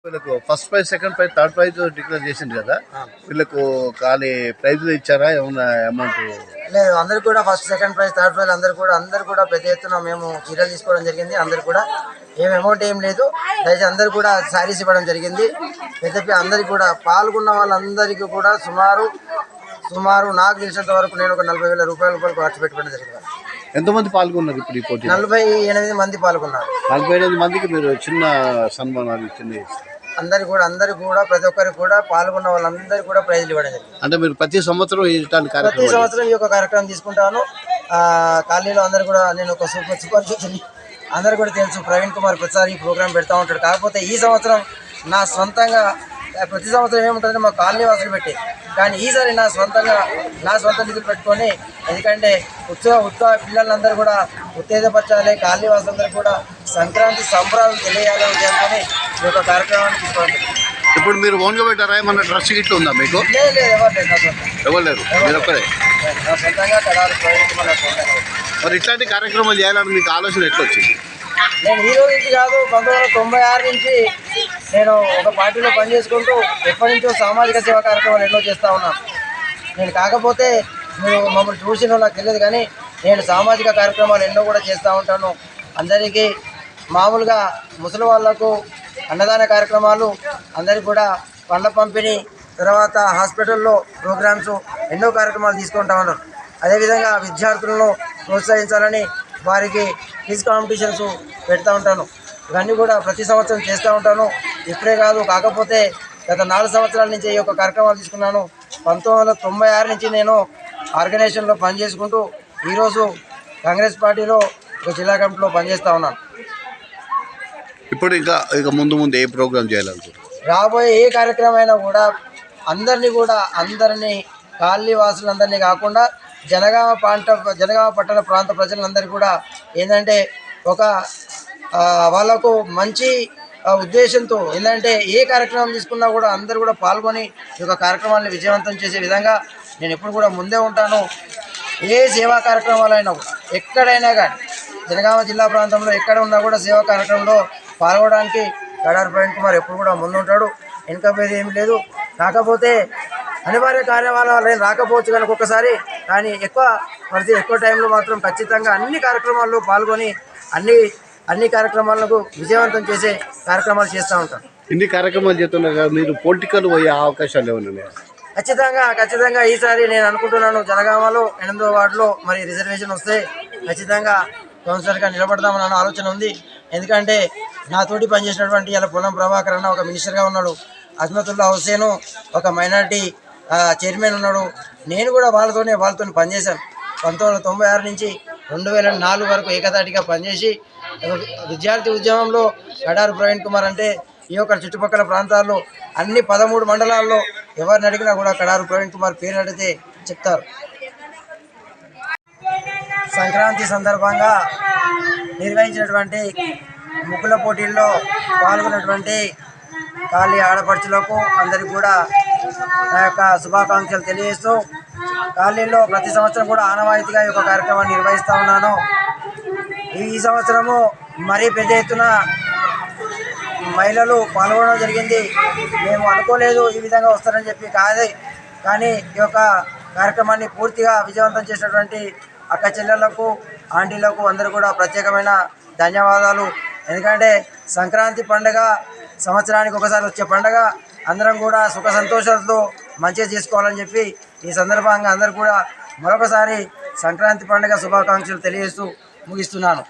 వీళ్ళకు first prize, second prize, third prize declare చేసింది కదా, వీళ్ళకు ఖాళీ ప్రైజ్లు ఇచ్చారా? ఏమన్నా అమౌంట్ లేదు, అందరు కూడా first second prize third prize అందరు కూడా పెద్ద ఎత్తున మేము చీరలు తీసుకోవడం జరిగింది. అందరు కూడా ఏం అమౌంట్ ఏం లేదు, దయచేసి అందరు కూడా శారీస్ ఇవ్వడం జరిగింది. పెద్ద అందరికి కూడా పాల్గొన్న వాళ్ళందరికీ కూడా సుమారు నాకు తెలిసినంత వరకు నేను ఒక 40,000 రూపాయల ఖర్చు పెట్టుకోవడం జరిగింది. ఎంతమంది పాల్గొన్నారు ఇప్పుడు ఈ పోటీ? 48 మంది పాల్గొన్నారు. 48 మందికి మీరు చిన్న సన్మానాలు ఇచ్చింది. అందరు కూడా ప్రతి ఒక్కరికి కూడా పాల్గొన్న వాళ్ళందరూ కూడా ప్రైజ్లు ఇవ్వడం జరిగింది. అంటే మీరు ప్రతి సంవత్సరం ప్రతి సంవత్సరం ఈ యొక్క కార్యక్రమం తీసుకుంటాను. కాలనీలో అందరు కూడా నేను ఒక సుపరిచితుని, అందరు కూడా తెలుసు, ప్రవీణ్ కుమార్ ప్రతిసారి ఈ ప్రోగ్రామ్ పెడతా ఉంటాడు. కాకపోతే ఈ సంవత్సరం నా సొంతంగా, ప్రతి సంవత్సరం ఏముంటుందంటే మా కాలనీ వాసులు పెట్టి, కానీ ఈసారి నా సొంత నిధులు పెట్టుకొని, ఎందుకంటే ఉత్సాహ పిల్లలందరూ కూడా ఉత్తేజపరచాలి, కాలనీ వాసులందరూ కూడా సంక్రాంతి సంబరాలు తెలియాలని ఉద్దేశంతో ఈ యొక్క కార్యక్రమాన్ని తీసుకోండి. ఇప్పుడు మీరు ఓన్గా పెట్టారా? ఏమన్నా ట్రస్ట్ గిట్లు ఉందా మీకు? లేదు, ఎవరు లేరు, మీరు ఒక్కరే సొంతంగా మరి ఇట్లాంటి కార్యక్రమాలు చేయాలని మీకు ఆలోచన ఎట్లా వచ్చింది? నేను ఈ రోజు నుంచి కాదు, 1996 నుంచి నేను ఒక పార్టీలో పనిచేసుకుంటూ ఎప్పటి నుంచో సామాజిక సేవా కార్యక్రమాలు ఎన్నో చేస్తూ ఉన్నాను. నేను కాకపోతే మీరు మమ్మల్ని చూసినో నాకు తెలియదు, కానీ నేను సామాజిక కార్యక్రమాలు ఎన్నో కూడా చేస్తూ ఉంటాను. అందరికీ మామూలుగా ముసలి వాళ్లకు అన్నదాన కార్యక్రమాలు, అందరికీ కూడా పండ్ల పంపిణీ, తర్వాత హాస్పిటల్లో ప్రోగ్రామ్స్, ఎన్నో కార్యక్రమాలు తీసుకుంటా ఉన్నారు. అదేవిధంగా విద్యార్థులను ప్రోత్సహించాలని వారికి క్విజ్ కాంపిటీషన్స్ పెడతా ఉంటాను. ఇవన్నీ కూడా ప్రతి సంవత్సరం చేస్తూ ఉంటాను. ఇప్పుడే కాదు, కాకపోతే గత 4 సంవత్సరాల నుంచి ఈ యొక్క కార్యక్రమాలు తీసుకున్నాను. 1996 నుంచి నేను ఆర్గనైజేషన్లో పనిచేసుకుంటూ ఈరోజు కాంగ్రెస్ పార్టీలో ఒక జిల్లా కమిటీలో పనిచేస్తూ ఉన్నాను. ఇప్పుడు ఇక ముందు ఏ ప్రోగ్రామ్ చేయాలనుకుంటున్నారు? రాబోయే ఏ కార్యక్రమం అయినా కూడా అందరినీ కాలనీ వాసులందరినీ కాకుండా జనగామ పట్టణ ప్రాంత ప్రజలందరికీ కూడా ఏంటంటే ఒక వాళ్ళకు మంచి ఉద్దేశంతో ఏంటంటే ఏ కార్యక్రమం తీసుకున్నా కూడా అందరూ కూడా పాల్గొని ఈ యొక్క కార్యక్రమాన్ని విజయవంతం చేసే విధంగా నేను ఎప్పుడు కూడా ముందే ఉంటాను. ఏ సేవా కార్యక్రమాలైనా కూడా ఎక్కడైనా కానీ జనగామ జిల్లా ప్రాంతంలో ఎక్కడ ఉన్నా కూడా సేవా కార్యక్రమంలో పాల్గొనడానికి కడారి ప్రవీణ్ కుమార్ ఎప్పుడు కూడా ముందుంటాడు. వెనుకపోయేది ఏమి లేదు. కాకపోతే అనివార్య కార్యక్రమాలు రాకపోవచ్చు కనుక ఒక్కసారి, కానీ ఎక్కువ టైంలో మాత్రం ఖచ్చితంగా అన్ని కార్యక్రమాల్లో పాల్గొని అన్ని కార్యక్రమాలకు విజయవంతం చేసే కార్యక్రమాలు చేస్తూ ఉంటాను. ఇన్ని కార్యక్రమాలు చేస్తున్నారు, మీరు పొలిటికల్ పోయే అవకాశాలు ఏమన్నా? ఖచ్చితంగా ఈసారి నేను అనుకుంటున్నాను, జనగామలో 8వ వార్డులో మరి రిజర్వేషన్ వస్తే ఖచ్చితంగా కౌన్సిలర్గా నిలబడదామన్న ఆలోచన ఉంది. ఎందుకంటే నాతోటి పనిచేసినటువంటి ఇలా పొలం ప్రభాకర్ అన్న ఒక మినిస్టర్గా ఉన్నాడు, అజ్మతుల్లా హుసేను ఒక మైనార్టీ చైర్మన్ ఉన్నాడు. నేను కూడా వాళ్ళతో పనిచేశాను. 1996 నుంచి 2004 వరకు ఏకతాటిగా పనిచేసి విద్యార్థి ఉద్యమంలో కడారి ప్రవీణ్ కుమార్ అంటే ఈ యొక్క చుట్టుపక్కల ప్రాంతాల్లో అన్ని 13 మండలాల్లో ఎవరిని అడిగినా కూడా కడారి ప్రవీణ్ కుమార్ పేరు అడిగితే చెప్తారు. సంక్రాంతి సందర్భంగా నిర్వహించినటువంటి ముగ్గుల పోటీల్లో పాల్గొన్నటువంటి కాళీ ఆడపడుచులకు అందరికీ కూడా నా యొక్క శుభాకాంక్షలు తెలియజేస్తూ, కాలనీలో ప్రతి సంవత్సరం కూడా ఆనవాయితీగా ఈ యొక్క కార్యక్రమాన్ని నిర్వహిస్తూ ఉన్నాను. ఈ సంవత్సరము మరీ పెద్ద ఎత్తున మహిళలు పాల్గొనడం జరిగింది. మేము అనుకోలేదు ఈ విధంగా వస్తారని చెప్పి, కానీ ఈ యొక్క కార్యక్రమాన్ని పూర్తిగా విజయవంతం చేసినటువంటి అక్క చెల్లెళ్లకు, ఆంటీలకు అందరూ కూడా ప్రత్యేకమైన ధన్యవాదాలు. ఎందుకంటే సంక్రాంతి పండుగ సంవత్సరానికి ఒకసారి వచ్చే పండుగ, అందరం కూడా సుఖ సంతోషాలతో మంచిగా చేసుకోవాలని చెప్పి ఈ సందర్భంగా అందరూ కూడా మరొకసారి సంక్రాంతి పండుగ శుభాకాంక్షలు తెలియజేస్తూ ముగిస్తున్నాను.